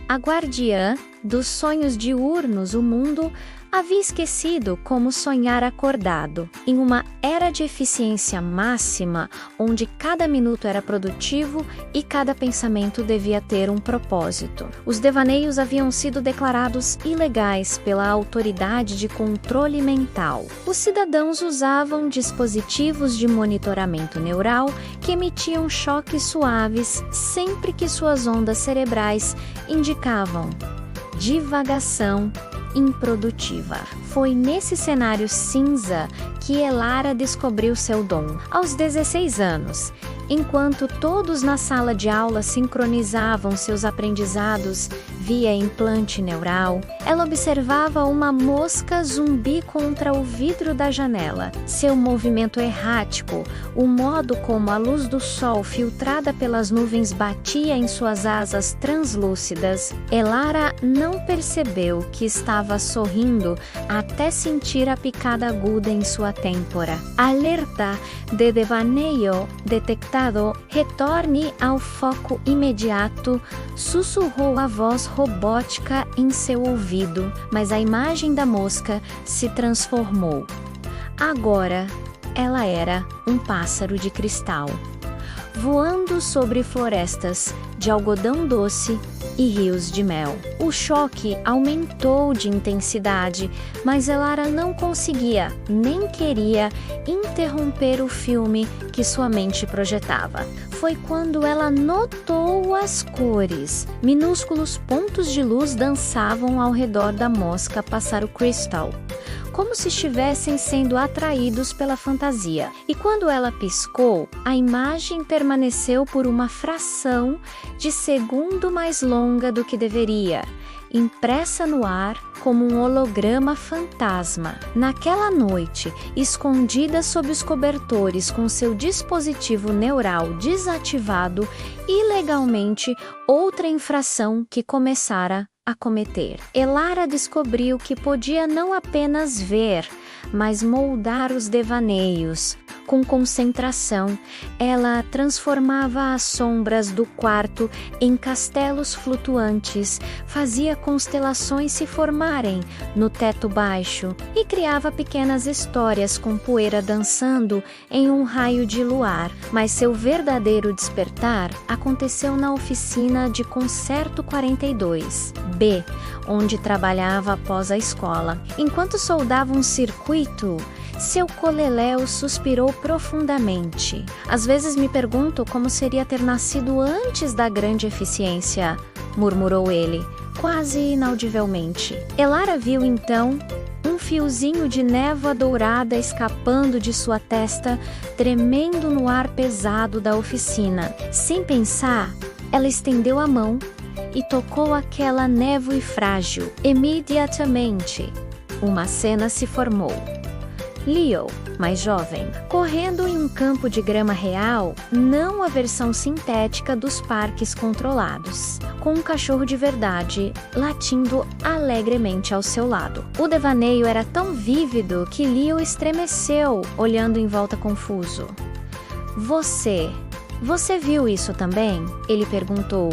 A guardiã dos sonhos diurnos, o mundo havia esquecido como sonhar acordado. Em uma era de eficiência máxima, onde cada minuto era produtivo e cada pensamento devia ter um propósito. Os devaneios haviam sido declarados ilegais pela autoridade de controle mental. Os cidadãos usavam dispositivos de monitoramento neural que emitiam choques suaves sempre que suas ondas cerebrais indicavam divagação improdutiva. Foi nesse cenário cinza que Elara descobriu seu dom. Aos 16 anos, enquanto todos na sala de aula sincronizavam seus aprendizados via implante neural, ela observava uma mosca zumbi contra o vidro da janela. Seu movimento errático, o modo como a luz do sol filtrada pelas nuvens batia em suas asas translúcidas, Elara não percebeu que estava sorrindo até sentir a picada aguda em sua têmpora. Alerta de devaneio detectado, retorne ao foco imediato, sussurrou a voz robótica em seu ouvido, mas a imagem da mosca se transformou. Agora, ela era um pássaro de cristal, voando sobre florestas de algodão doce e rios de mel. O choque aumentou de intensidade, mas Elara não conseguia, nem queria, interromper o filme que sua mente projetava. Foi quando ela notou as cores. Minúsculos pontos de luz dançavam ao redor da mosca pássaro cristal, como se estivessem sendo atraídos pela fantasia. E quando ela piscou, a imagem permaneceu por uma fração de segundo mais longa do que deveria, impressa no ar como um holograma fantasma. Naquela noite, escondida sob os cobertores com seu dispositivo neural desativado, ilegalmente, outra infração que começara a cometer. Elara descobriu que podia não apenas ver, mas moldar os devaneios. Com concentração, ela transformava as sombras do quarto em castelos flutuantes, fazia constelações se formarem no teto baixo e criava pequenas histórias com poeira dançando em um raio de luar. Mas seu verdadeiro despertar aconteceu na oficina de Concerto 42B, onde trabalhava após a escola. Enquanto soldava um circuito, seu coleléu suspirou profundamente. Às vezes me pergunto como seria ter nascido antes da grande eficiência, murmurou ele, quase inaudivelmente. Elara viu então um fiozinho de névoa dourada escapando de sua testa, tremendo no ar pesado da oficina. Sem pensar, ela estendeu a mão e tocou aquela névoa frágil. Imediatamente, uma cena se formou. Leo, mais jovem, correndo em um campo de grama real, não a versão sintética dos parques controlados, com um cachorro de verdade latindo alegremente ao seu lado. O devaneio era tão vívido que Leo estremeceu, olhando em volta confuso. Você viu isso também? Ele perguntou,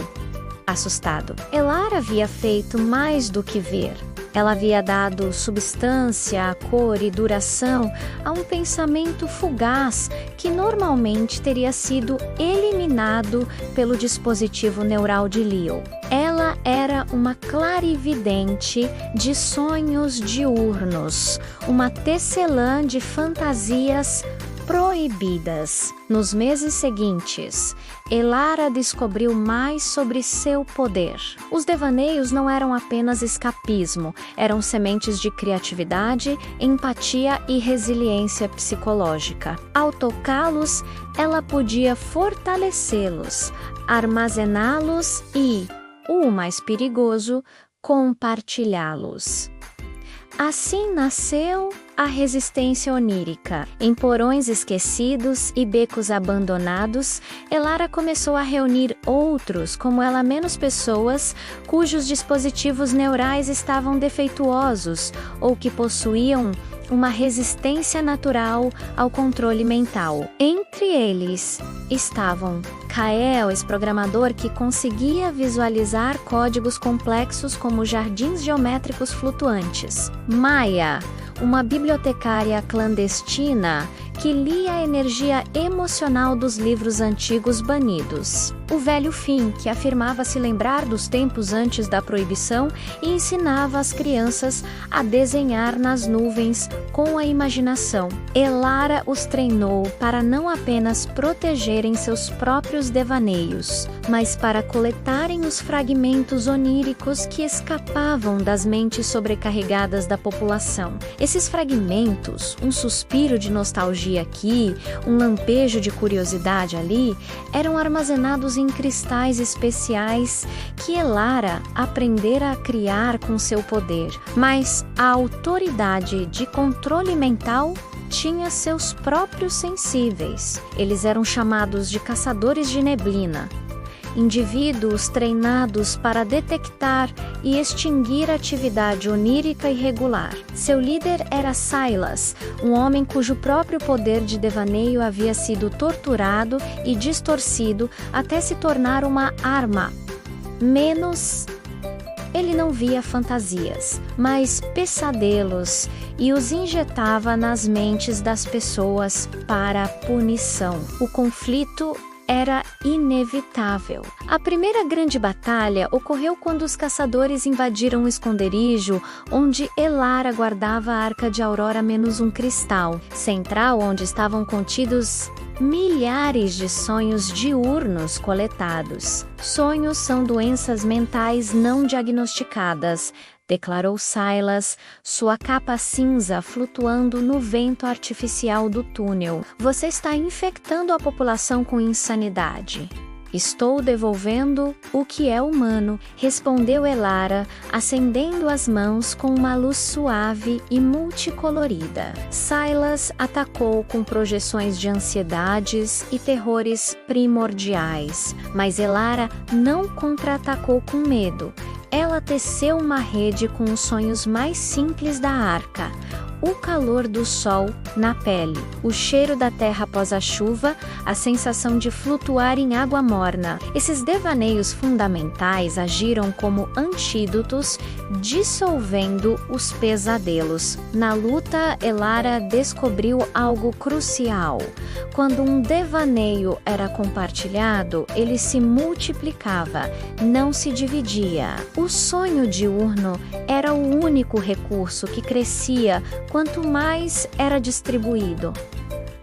assustado. Elara havia feito mais do que ver. Ela havia dado substância, cor e duração a um pensamento fugaz que normalmente teria sido eliminado pelo dispositivo neural de Leo. Ela era uma clarividente de sonhos diurnos, uma tecelã de fantasias proibidas. Nos meses seguintes, Elara descobriu mais sobre seu poder. Os devaneios não eram apenas escapismo, eram sementes de criatividade, empatia e resiliência psicológica. Ao tocá-los, ela podia fortalecê-los, armazená-los e, o mais perigoso, compartilhá-los. Assim nasceu a resistência onírica. Em porões esquecidos e becos abandonados, Elara começou a reunir outros, como ela, menos pessoas, cujos dispositivos neurais estavam defeituosos ou que possuíam uma resistência natural ao controle mental. Entre eles, estavam Kael, ex-programador que conseguia visualizar códigos complexos como jardins geométricos flutuantes. Maya, uma bibliotecária clandestina que lia a energia emocional dos livros antigos banidos. O velho Finn, que afirmava se lembrar dos tempos antes da proibição e ensinava as crianças a desenhar nas nuvens com a imaginação. Elara os treinou para não apenas protegerem seus próprios devaneios, mas para coletarem os fragmentos oníricos que escapavam das mentes sobrecarregadas da população. Esses fragmentos, um suspiro de nostalgia aqui, um lampejo de curiosidade ali, eram armazenados em cristais especiais que Elara aprendera a criar com seu poder. Mas a autoridade de controle mental tinha seus próprios sensíveis. Eles eram chamados de caçadores de neblina. Indivíduos treinados para detectar e extinguir atividade onírica irregular. Seu líder era Silas, um homem cujo próprio poder de devaneio havia sido torturado e distorcido até se tornar uma arma. Ele não via fantasias, mas pesadelos, e os injetava nas mentes das pessoas para punição. O conflito era inevitável. A primeira grande batalha ocorreu quando os caçadores invadiram o esconderijo onde Elara guardava a Arca de Aurora menos um cristal central, onde estavam contidos milhares de sonhos diurnos coletados. Sonhos são doenças mentais não diagnosticadas, declarou Silas, sua capa cinza flutuando no vento artificial do túnel. Você está infectando a população com insanidade. Estou devolvendo o que é humano, respondeu Elara, acendendo as mãos com uma luz suave e multicolorida. Silas atacou com projeções de ansiedades e terrores primordiais, mas Elara não contra-atacou com medo. Ela teceu uma rede com os sonhos mais simples da arca. O calor do sol na pele, o cheiro da terra após a chuva, a sensação de flutuar em água morna. Esses devaneios fundamentais agiram como antídotos, dissolvendo os pesadelos. Na luta, Elara descobriu algo crucial. Quando um devaneio era compartilhado, ele se multiplicava, não se dividia. O sonho diurno era o único recurso que crescia quanto mais era distribuído.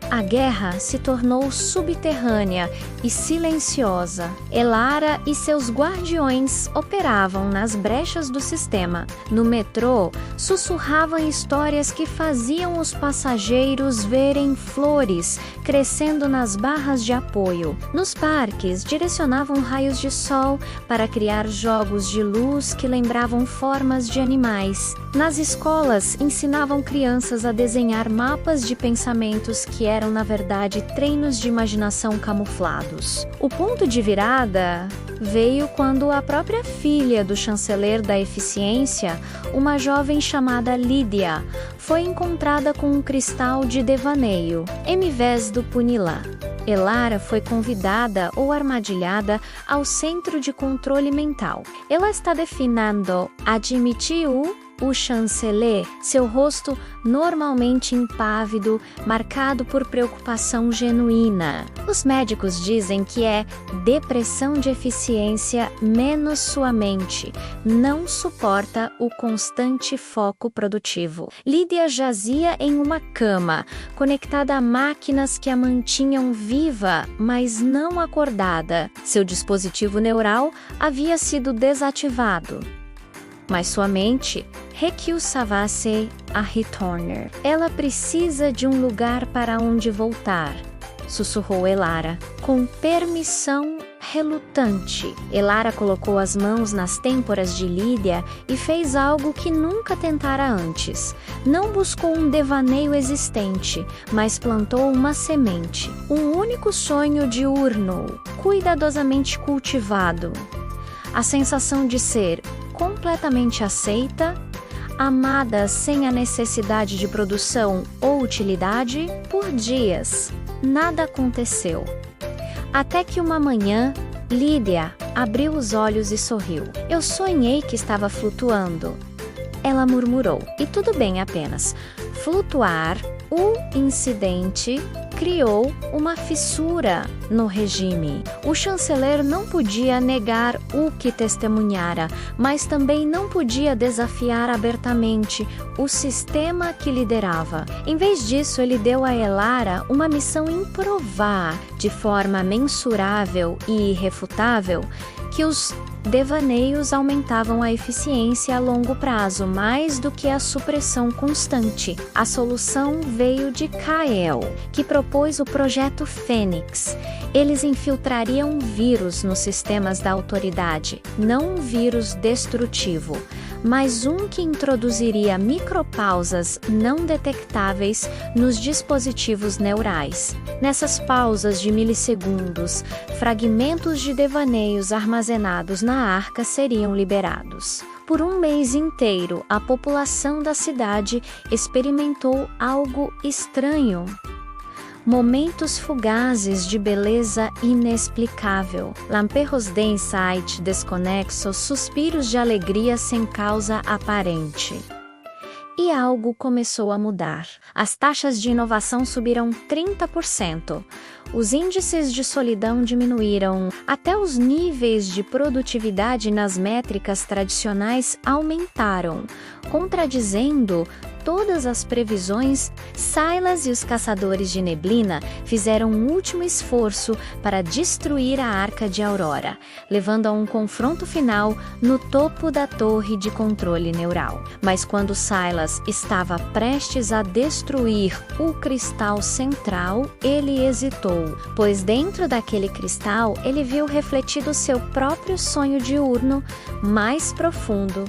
A guerra se tornou subterrânea e silenciosa. Elara e seus guardiões operavam nas brechas do sistema. No metrô, sussurravam histórias que faziam os passageiros verem flores crescendo nas barras de apoio. Nos parques, direcionavam raios de sol para criar jogos de luz que lembravam formas de animais. Nas escolas, ensinavam crianças a desenhar mapas de pensamentos que eram, na verdade, treinos de imaginação camuflados. O ponto de virada veio quando a própria filha do chanceler da eficiência, uma jovem chamada Lídia, foi encontrada com um cristal de devaneio, em vez do punilá. Elara foi convidada ou armadilhada ao centro de controle mental. Ela está definindo, admitiu o chanceler, seu rosto normalmente impávido, marcado por preocupação genuína. Os médicos dizem que é depressão de eficiência menos sua mente, não suporta o constante foco produtivo. Lídia jazia em uma cama, conectada a máquinas que a mantinham viva, mas não acordada. Seu dispositivo neural havia sido desativado. Mas sua mente recusava-se a retornar. Ela precisa de um lugar para onde voltar, sussurrou Elara, com permissão relutante. Elara colocou as mãos nas têmporas de Lídia e fez algo que nunca tentara antes. Não buscou um devaneio existente, mas plantou uma semente. Um único sonho diurno, cuidadosamente cultivado. A sensação de ser completamente aceita, amada sem a necessidade de produção ou utilidade. Por dias, nada aconteceu. Até que uma manhã, Lídia abriu os olhos e sorriu. Eu sonhei que estava flutuando. Ela murmurou. E tudo bem apenas. Flutuar, o incidente criou uma fissura no regime. O chanceler não podia negar o que testemunhara, mas também não podia desafiar abertamente o sistema que liderava. Em vez disso, ele deu a Elara uma missão em provar, de forma mensurável e irrefutável, que os devaneios aumentavam a eficiência a longo prazo, mais do que a supressão constante. A solução veio de Kael, que propôs o projeto Fênix. Eles infiltrariam vírus nos sistemas da autoridade, não um vírus destrutivo, mas um que introduziria micropausas não detectáveis nos dispositivos neurais. Nessas pausas de milissegundos, fragmentos de devaneios armazenados na arca seriam liberados. Por um mês inteiro, a população da cidade experimentou algo estranho. Momentos fugazes de beleza inexplicável, lamperos de insight desconexos, suspiros de alegria sem causa aparente. E algo começou a mudar. As taxas de inovação subiram 30%. Os índices de solidão diminuíram. Até os níveis de produtividade nas métricas tradicionais aumentaram, contradizendo todas as previsões. Silas e os caçadores de neblina fizeram um último esforço para destruir a Arca de Aurora, levando a um confronto final no topo da torre de controle neural. Mas quando Silas estava prestes a destruir o cristal central, ele hesitou, pois dentro daquele cristal ele viu refletido seu próprio sonho diurno mais profundo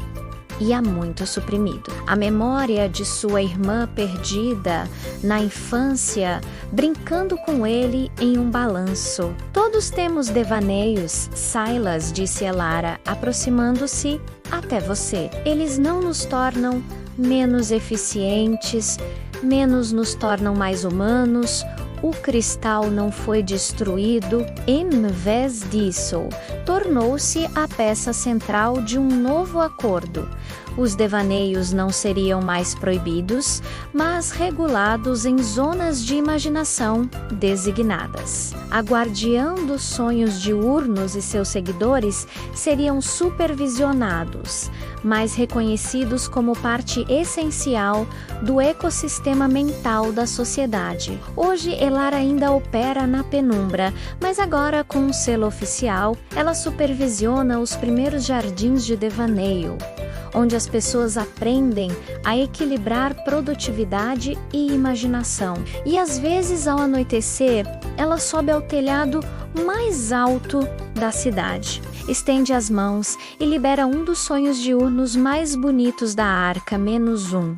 e há muito suprimido. A memória de sua irmã perdida na infância, brincando com ele em um balanço. Todos temos devaneios, Silas, disse Elara, aproximando-se até você. Eles não nos tornam menos eficientes, menos nos tornam mais humanos. O cristal não foi destruído, em vez disso, tornou-se a peça central de um novo acordo. Os devaneios não seriam mais proibidos, mas regulados em zonas de imaginação designadas. A guardiã dos sonhos diurnos e seus seguidores seriam supervisionados, mas reconhecidos como parte essencial do ecossistema mental da sociedade. Hoje, Elara ainda opera na penumbra, mas agora, com um selo oficial, ela supervisiona os primeiros jardins de devaneio, onde as pessoas aprendem a equilibrar produtividade e imaginação. E às vezes, ao anoitecer, ela sobe ao telhado mais alto da cidade, estende as mãos e libera um dos sonhos diurnos mais bonitos da Arca -1.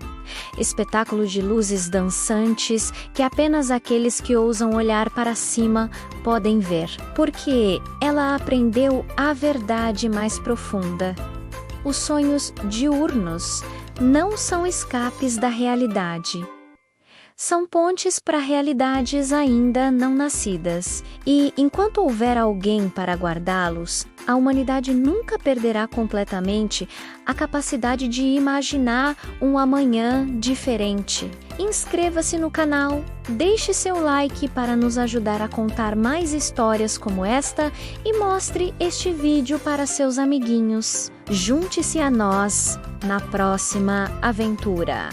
Espetáculo de luzes dançantes que apenas aqueles que ousam olhar para cima podem ver, porque ela aprendeu a verdade mais profunda. Os sonhos diurnos não são escapes da realidade. São pontes para realidades ainda não nascidas. E, enquanto houver alguém para guardá-los, a humanidade nunca perderá completamente a capacidade de imaginar um amanhã diferente. Inscreva-se no canal, deixe seu like para nos ajudar a contar mais histórias como esta e mostre este vídeo para seus amiguinhos. Junte-se a nós na próxima aventura.